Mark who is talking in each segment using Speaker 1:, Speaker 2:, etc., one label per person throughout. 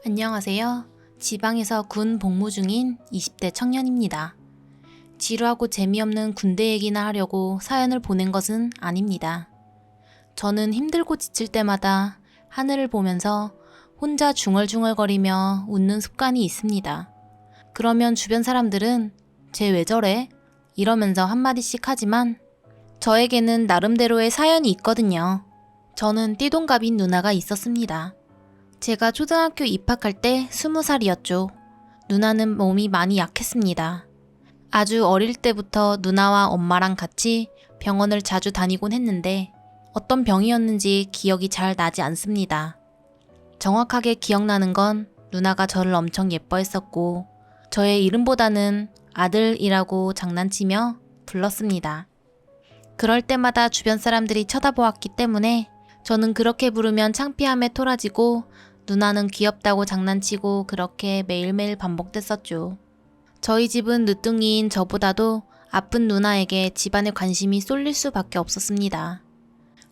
Speaker 1: 안녕하세요. 지방에서 군 복무 중인 20대 청년입니다. 지루하고 재미없는 군대 얘기나 하려고 사연을 보낸 것은 아닙니다. 저는 힘들고 지칠 때마다 하늘을 보면서 혼자 중얼중얼거리며 웃는 습관이 있습니다. 그러면 주변 사람들은 쟤 왜 저래? 이러면서 한마디씩 하지만 저에게는 나름대로의 사연이 있거든요. 저는 띠동갑인 누나가 있었습니다. 제가 초등학교 입학할 때 20살이었죠. 누나는 몸이 많이 약했습니다. 아주 어릴 때부터 누나와 엄마랑 같이 병원을 자주 다니곤 했는데 어떤 병이었는지 기억이 잘 나지 않습니다. 정확하게 기억나는 건 누나가 저를 엄청 예뻐했었고 저의 이름보다는 아들이라고 장난치며 불렀습니다. 그럴 때마다 주변 사람들이 쳐다보았기 때문에 저는 그렇게 부르면 창피함에 토라지고 누나는 귀엽다고 장난치고 그렇게 매일매일 반복됐었죠. 저희 집은 늦둥이인 저보다도 아픈 누나에게 집안의 관심이 쏠릴 수밖에 없었습니다.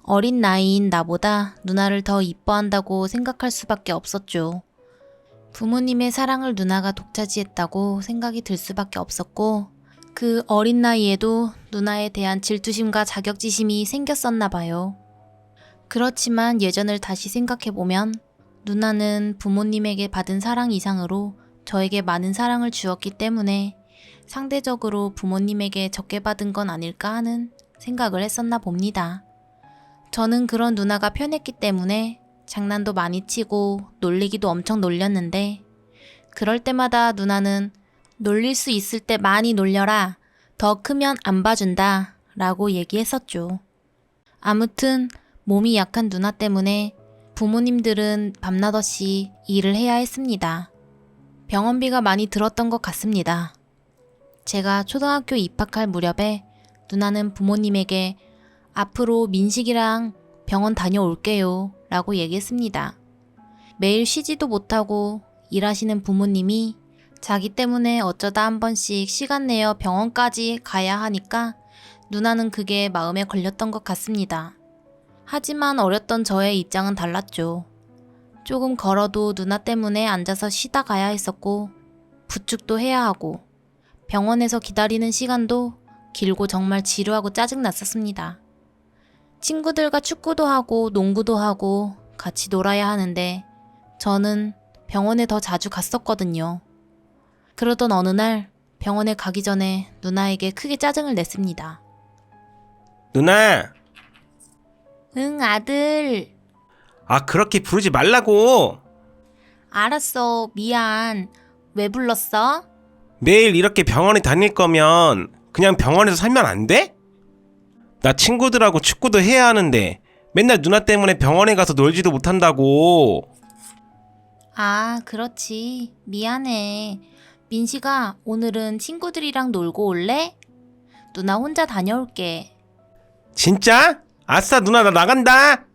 Speaker 1: 어린 나이인 나보다 누나를 더 이뻐한다고 생각할 수밖에 없었죠. 부모님의 사랑을 누나가 독차지했다고 생각이 들 수밖에 없었고 그 어린 나이에도 누나에 대한 질투심과 자격지심이 생겼었나 봐요. 그렇지만 예전을 다시 생각해보면 누나는 부모님에게 받은 사랑 이상으로 저에게 많은 사랑을 주었기 때문에 상대적으로 부모님에게 적게 받은 건 아닐까 하는 생각을 했었나 봅니다. 저는 그런 누나가 편했기 때문에 장난도 많이 치고 놀리기도 엄청 놀렸는데 그럴 때마다 누나는 놀릴 수 있을 때 많이 놀려라. 더 크면 안 봐준다. 라고 얘기했었죠. 아무튼 몸이 약한 누나 때문에 부모님들은 밤낮없이 일을 해야 했습니다. 병원비가 많이 들었던 것 같습니다. 제가 초등학교 입학할 무렵에 누나는 부모님에게 앞으로 민식이랑 병원 다녀올게요 라고 얘기했습니다. 매일 쉬지도 못하고 일하시는 부모님이 자기 때문에 어쩌다 한 번씩 시간 내어 병원까지 가야 하니까 누나는 그게 마음에 걸렸던 것 같습니다. 하지만 어렸던 저의 입장은 달랐죠. 조금 걸어도 누나 때문에 앉아서 쉬다 가야 했었고 부축도 해야 하고 병원에서 기다리는 시간도 길고 정말 지루하고 짜증났었습니다. 친구들과 축구도 하고 농구도 하고 같이 놀아야 하는데 저는 병원에 더 자주 갔었거든요. 그러던 어느 날 병원에 가기 전에 누나에게 크게 짜증을 냈습니다.
Speaker 2: 누나!
Speaker 1: 응, 아들.
Speaker 2: 그렇게 부르지 말라고!
Speaker 1: 알았어, 미안. 왜 불렀어?
Speaker 2: 매일 이렇게 병원에 다닐 거면 그냥 병원에서 살면 안 돼? 나 친구들하고 축구도 해야 하는데 맨날 누나 때문에 병원에 가서 놀지도 못한다고.
Speaker 1: 아, 그렇지. 미안해. 민식아, 오늘은 친구들이랑 놀고 올래? 누나 혼자 다녀올게.
Speaker 2: 진짜? 아싸, 누나 나 나간다!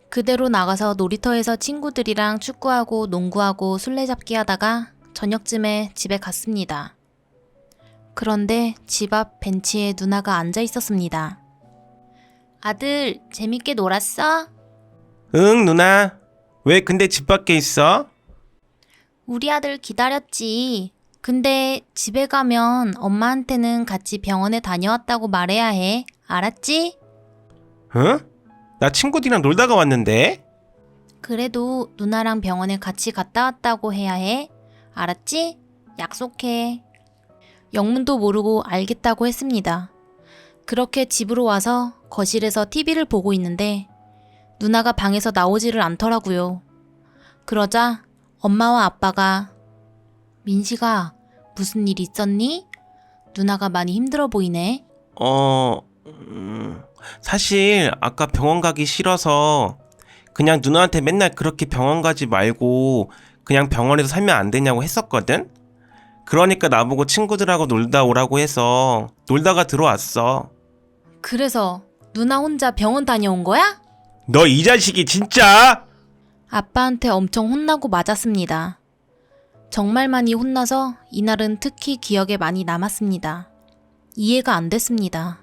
Speaker 1: 그대로 나가서 놀이터에서 친구들이랑 축구하고 농구하고 술래잡기 하다가 저녁쯤에 집에 갔습니다. 그런데 집 앞 벤치에 누나가 앉아 있었습니다. 아들, 재밌게 놀았어?
Speaker 2: 응, 누나. 왜 근데 집 밖에 있어?
Speaker 1: 우리 아들 기다렸지. 근데 집에 가면 엄마한테는 같이 병원에 다녀왔다고 말해야 해. 알았지?
Speaker 2: 응? 나 친구들이랑 놀다가 왔는데?
Speaker 1: 그래도 누나랑 병원에 같이 갔다 왔다고 해야 해. 알았지? 약속해. 영문도 모르고 알겠다고 했습니다. 그렇게 집으로 와서 거실에서 TV를 보고 있는데 누나가 방에서 나오지를 않더라고요. 그러자 엄마와 아빠가 민식아, 무슨 일 있었니? 누나가 많이 힘들어 보이네.
Speaker 2: 사실 아까 병원 가기 싫어서 그냥 누나한테 맨날 그렇게 병원 가지 말고 그냥 병원에서 살면 안 되냐고 했었거든? 그러니까 나보고 친구들하고 놀다 오라고 해서 놀다가 들어왔어.
Speaker 1: 그래서 누나 혼자 병원 다녀온 거야?
Speaker 2: 너 이 자식이 진짜!
Speaker 1: 아빠한테 엄청 혼나고 맞았습니다. 정말 많이 혼나서 이날은 특히 기억에 많이 남았습니다. 이해가 안 됐습니다.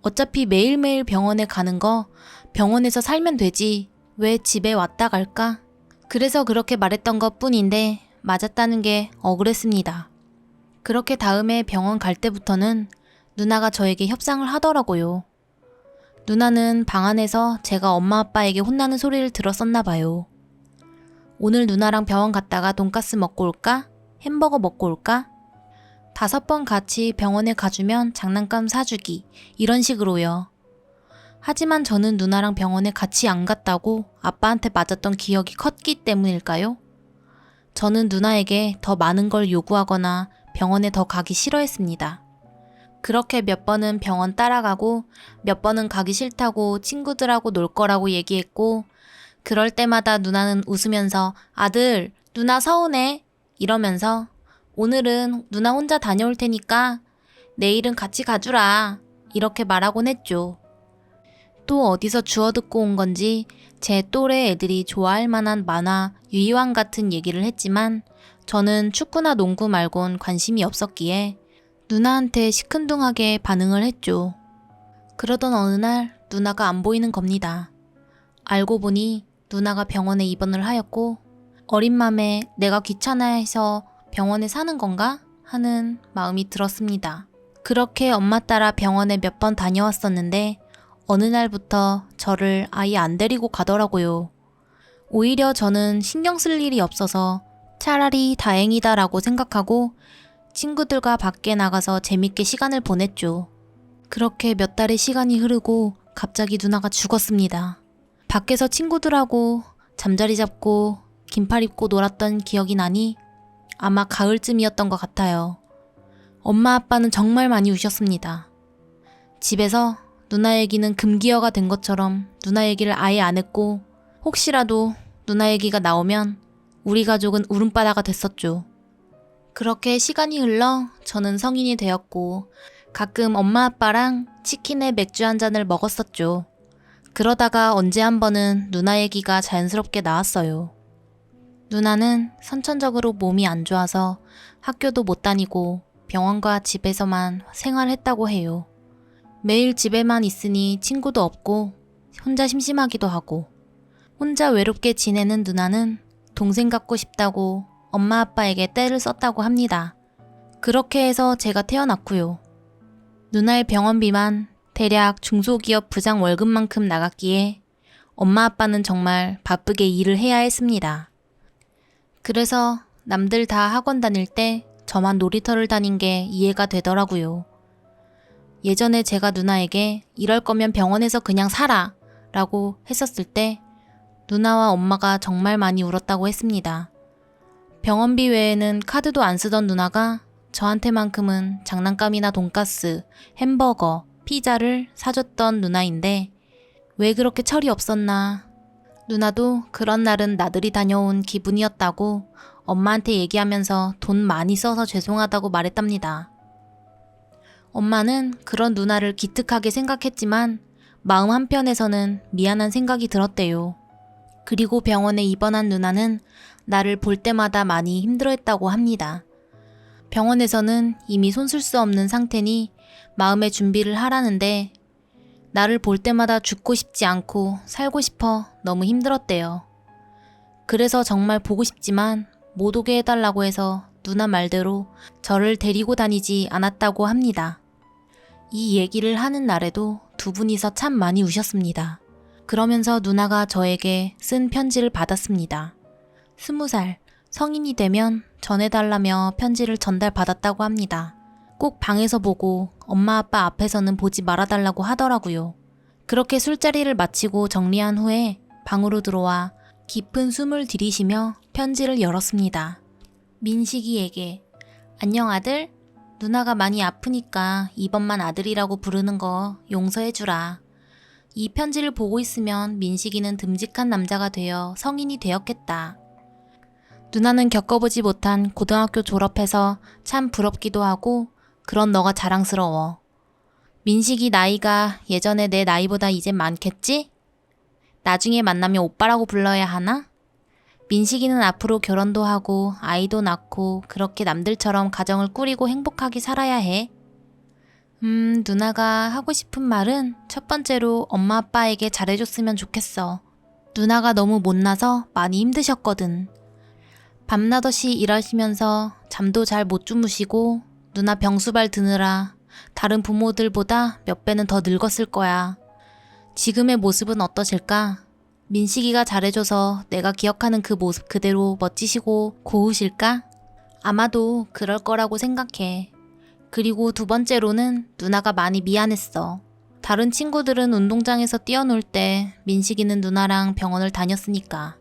Speaker 1: 어차피 매일매일 병원에 가는 거 병원에서 살면 되지. 왜 집에 왔다 갈까? 그래서 그렇게 말했던 것 뿐인데 맞았다는 게 억울했습니다. 그렇게 다음에 병원 갈 때부터는 누나가 저에게 협상을 하더라고요. 누나는 방 안에서 제가 엄마 아빠에게 혼나는 소리를 들었었나 봐요. 오늘 누나랑 병원 갔다가 돈가스 먹고 올까? 햄버거 먹고 올까? 5번 같이 병원에 가주면 장난감 사주기, 이런 식으로요. 하지만 저는 누나랑 병원에 같이 안 갔다고 아빠한테 맞았던 기억이 컸기 때문일까요? 저는 누나에게 더 많은 걸 요구하거나 병원에 더 가기 싫어했습니다. 그렇게 몇 번은 병원 따라가고 몇 번은 가기 싫다고 친구들하고 놀 거라고 얘기했고, 그럴 때마다 누나는 웃으면서 아들, 누나 서운해 이러면서 오늘은 누나 혼자 다녀올 테니까 내일은 같이 가주라 이렇게 말하곤 했죠. 또 어디서 주워 듣고 온 건지 제 또래 애들이 좋아할 만한 만화, 유희왕 같은 얘기를 했지만 저는 축구나 농구 말곤 관심이 없었기에 누나한테 시큰둥하게 반응을 했죠. 그러던 어느 날 누나가 안 보이는 겁니다. 알고 보니 누나가 병원에 입원을 하였고 어린 맘에 내가 귀찮아해서 병원에 사는 건가 하는 마음이 들었습니다. 그렇게 엄마 따라 병원에 몇 번 다녀왔었는데 어느 날부터 저를 아예 안 데리고 가더라고요. 오히려 저는 신경 쓸 일이 없어서 차라리 다행이다라고 생각하고 친구들과 밖에 나가서 재밌게 시간을 보냈죠. 그렇게 몇 달의 시간이 흐르고 갑자기 누나가 죽었습니다. 밖에서 친구들하고 잠자리 잡고 긴팔 입고 놀았던 기억이 나니 아마 가을쯤이었던 것 같아요. 엄마 아빠는 정말 많이 우셨습니다. 집에서 누나 얘기는 금기어가 된 것처럼 누나 얘기를 아예 안 했고 혹시라도 누나 얘기가 나오면 우리 가족은 울음바다가 됐었죠. 그렇게 시간이 흘러 저는 성인이 되었고 가끔 엄마 아빠랑 치킨에 맥주 한 잔을 먹었었죠. 그러다가 언제 한 번은 누나 얘기가 자연스럽게 나왔어요. 누나는 선천적으로 몸이 안 좋아서 학교도 못 다니고 병원과 집에서만 생활했다고 해요. 매일 집에만 있으니 친구도 없고 혼자 심심하기도 하고 혼자 외롭게 지내는 누나는 동생 갖고 싶다고 엄마 아빠에게 떼를 썼다고 합니다. 그렇게 해서 제가 태어났고요. 누나의 병원비만 대략 중소기업 부장 월급만큼 나갔기에 엄마 아빠는 정말 바쁘게 일을 해야 했습니다. 그래서 남들 다 학원 다닐 때 저만 놀이터를 다닌 게 이해가 되더라고요. 예전에 제가 누나에게 이럴 거면 병원에서 그냥 살아 라고 했었을 때 누나와 엄마가 정말 많이 울었다고 했습니다. 병원비 외에는 카드도 안 쓰던 누나가 저한테만큼은 장난감이나 돈가스, 햄버거, 피자를 사줬던 누나인데 왜 그렇게 철이 없었나. 누나도 그런 날은 나들이 다녀온 기분이었다고 엄마한테 얘기하면서 돈 많이 써서 죄송하다고 말했답니다. 엄마는 그런 누나를 기특하게 생각했지만 마음 한편에서는 미안한 생각이 들었대요. 그리고 병원에 입원한 누나는 나를 볼 때마다 많이 힘들어했다고 합니다. 병원에서는 이미 손쓸 수 없는 상태니 마음의 준비를 하라는데 나를 볼 때마다 죽고 싶지 않고 살고 싶어 너무 힘들었대요. 그래서 정말 보고 싶지만 못 오게 해달라고 해서 누나 말대로 저를 데리고 다니지 않았다고 합니다. 이 얘기를 하는 날에도 두 분이서 참 많이 우셨습니다. 그러면서 누나가 저에게 쓴 편지를 받았습니다. 20살, 성인이 되면 전해달라며 편지를 전달받았다고 합니다. 꼭 방에서 보고 엄마 아빠 앞에서는 보지 말아달라고 하더라고요. 그렇게 술자리를 마치고 정리한 후에 방으로 들어와 깊은 숨을 들이쉬며 편지를 열었습니다. 민식이에게 안녕 아들, 누나가 많이 아프니까 이번만 아들이라고 부르는 거 용서해주라. 이 편지를 보고 있으면 민식이는 듬직한 남자가 되어 성인이 되었겠다. 누나는 겪어보지 못한 고등학교 졸업해서 참 부럽기도 하고 그런 너가 자랑스러워. 민식이 나이가 예전에 내 나이보다 이젠 많겠지? 나중에 만나면 오빠라고 불러야 하나? 민식이는 앞으로 결혼도 하고 아이도 낳고 그렇게 남들처럼 가정을 꾸리고 행복하게 살아야 해. 누나가 하고 싶은 말은 첫 번째로 엄마 아빠에게 잘해줬으면 좋겠어. 누나가 너무 못나서 많이 힘드셨거든. 밤낮없이 일하시면서 잠도 잘 못 주무시고 누나 병수발 드느라 다른 부모들보다 몇 배는 더 늙었을 거야. 지금의 모습은 어떠실까? 민식이가 잘해줘서 내가 기억하는 그 모습 그대로 멋지시고 고우실까? 아마도 그럴 거라고 생각해. 그리고 두 번째로는 누나가 많이 미안했어. 다른 친구들은 운동장에서 뛰어놀 때 민식이는 누나랑 병원을 다녔으니까.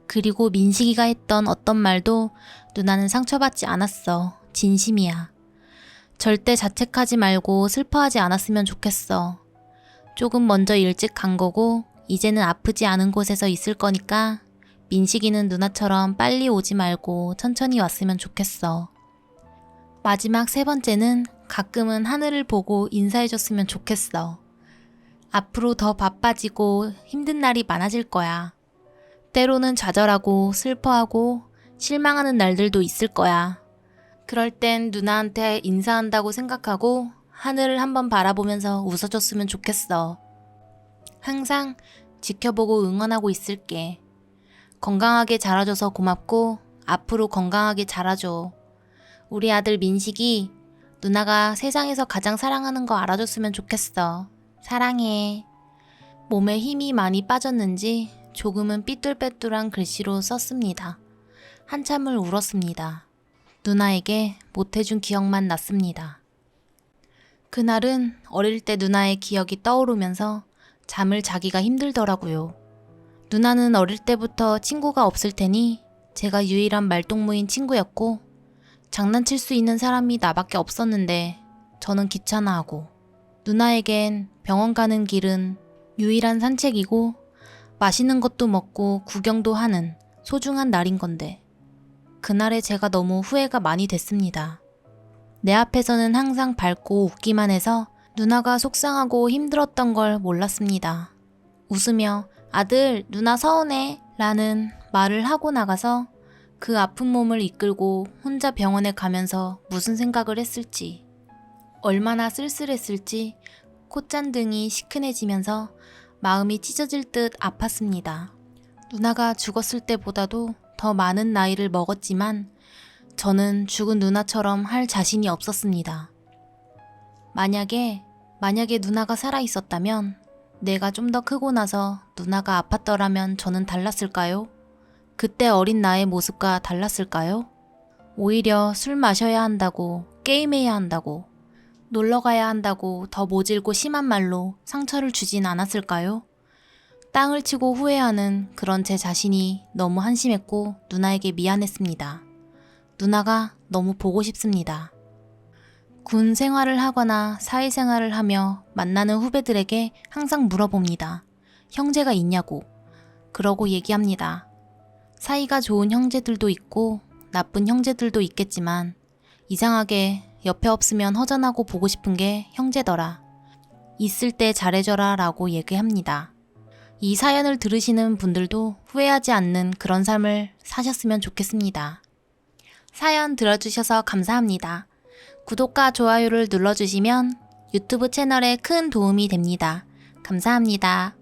Speaker 1: 그리고 민식이가 했던 어떤 말도 누나는 상처받지 않았어. 진심이야. 절대 자책하지 말고 슬퍼하지 않았으면 좋겠어. 조금 먼저 일찍 간 거고 이제는 아프지 않은 곳에서 있을 거니까 민식이는 누나처럼 빨리 오지 말고 천천히 왔으면 좋겠어. 마지막 세 번째는 가끔은 하늘을 보고 인사해줬으면 좋겠어. 앞으로 더 바빠지고 힘든 날이 많아질 거야. 때로는 좌절하고 슬퍼하고 실망하는 날들도 있을 거야. 그럴 땐 누나한테 인사한다고 생각하고 하늘을 한번 바라보면서 웃어줬으면 좋겠어. 항상 지켜보고 응원하고 있을게. 건강하게 자라줘서 고맙고 앞으로 건강하게 자라줘. 우리 아들 민식이 누나가 세상에서 가장 사랑하는 거 알아줬으면 좋겠어. 사랑해. 몸에 힘이 많이 빠졌는지 조금은 삐뚤빼뚤한 글씨로 썼습니다. 한참을 울었습니다. 누나에게 못해준 기억만 났습니다. 그날은 어릴 때 누나의 기억이 떠오르면서 잠을 자기가 힘들더라고요. 누나는 어릴 때부터 친구가 없을 테니 제가 유일한 말동무인 친구였고 장난칠 수 있는 사람이 나밖에 없었는데 저는 귀찮아하고 누나에겐 병원 가는 길은 유일한 산책이고 맛있는 것도 먹고 구경도 하는 소중한 날인 건데 그날에 제가 너무 후회가 많이 됐습니다. 내 앞에서는 항상 밝고 웃기만 해서 누나가 속상하고 힘들었던 걸 몰랐습니다. 웃으며 아들 누나 서운해 라는 말을 하고 나가서 그 아픈 몸을 이끌고 혼자 병원에 가면서 무슨 생각을 했을지 얼마나 쓸쓸했을지 콧잔등이 시큰해지면서 마음이 찢어질 듯 아팠습니다. 누나가 죽었을 때보다도 더 많은 나이를 먹었지만 저는 죽은 누나처럼 할 자신이 없었습니다. 만약에 누나가 살아있었다면 내가 좀 더 크고 나서 누나가 아팠더라면 저는 달랐을까요? 그때 어린 나의 모습과 달랐을까요? 오히려 술 마셔야 한다고, 게임해야 한다고, 놀러 가야 한다고 더 모질고 심한 말로 상처를 주진 않았을까요? 땅을 치고 후회하는 그런 제 자신이 너무 한심했고 누나에게 미안했습니다. 누나가 너무 보고 싶습니다. 군 생활을 하거나 사회생활을 하며 만나는 후배들에게 항상 물어봅니다. 형제가 있냐고. 그러고 얘기합니다. 사이가 좋은 형제들도 있고 나쁜 형제들도 있겠지만 이상하게 옆에 없으면 허전하고 보고 싶은 게 형제더라. 있을 때 잘해줘라 라고 얘기합니다. 이 사연을 들으시는 분들도 후회하지 않는 그런 삶을 사셨으면 좋겠습니다. 사연 들어주셔서 감사합니다. 구독과 좋아요를 눌러주시면 유튜브 채널에 큰 도움이 됩니다. 감사합니다.